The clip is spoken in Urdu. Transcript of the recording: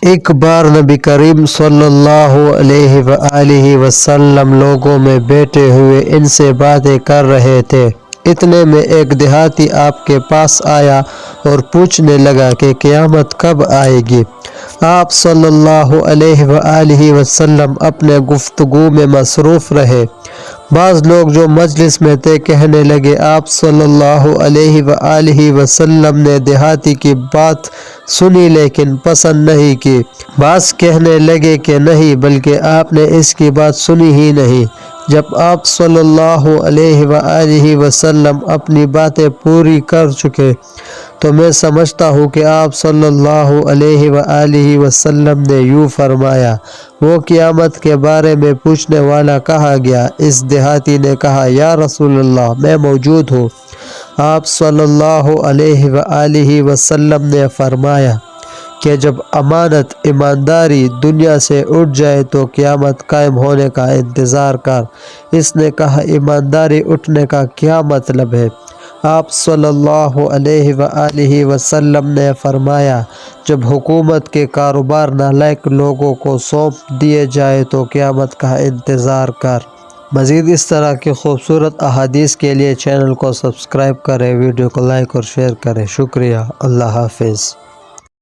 ایک بار نبی کریم صلی اللہ علیہ وآلہ وسلم لوگوں میں بیٹھے ہوئے ان سے باتیں کر رہے تھے۔ اتنے میں ایک دیہاتی آپ کے پاس آیا اور پوچھنے لگا کہ قیامت کب آئے گی؟ آپ صلی اللہ علیہ وآلہ وسلم اپنے گفتگو میں مصروف رہے۔ بعض لوگ جو مجلس میں تھے کہنے لگے آپ صلی اللہ علیہ وآلہ وسلم نے دیہاتی کی بات سنی لیکن پسند نہیں کی۔ بعض کہنے لگے کہ نہیں بلکہ آپ نے اس کی بات سنی ہی نہیں۔ جب آپ صلی اللہ علیہ وآلہ وسلم اپنی باتیں پوری کر چکے تو میں سمجھتا ہوں کہ آپ صلی اللہ علیہ وآلہ وسلم نے یوں فرمایا، وہ قیامت کے بارے میں پوچھنے والا کہا گیا؟ اس دیہاتی نے کہا، یا رسول اللہ میں موجود ہوں۔ آپ صلی اللہ علیہ وآلہ وسلم نے فرمایا کہ جب امانت ایمانداری دنیا سے اٹھ جائے تو قیامت قائم ہونے کا انتظار کر۔ اس نے کہا، ایمانداری اٹھنے کا کیا مطلب ہے؟ آپ صلی اللہ علیہ وآلہ وسلم نے فرمایا، جب حکومت کے کاروبار نالائق لوگوں کو سونپ دیے جائے تو قیامت کا انتظار کر۔ مزید اس طرح کی خوبصورت احادیث کے لیے چینل کو سبسکرائب کریں، ویڈیو کو لائک اور شیئر کریں۔ شکریہ۔ اللہ حافظ۔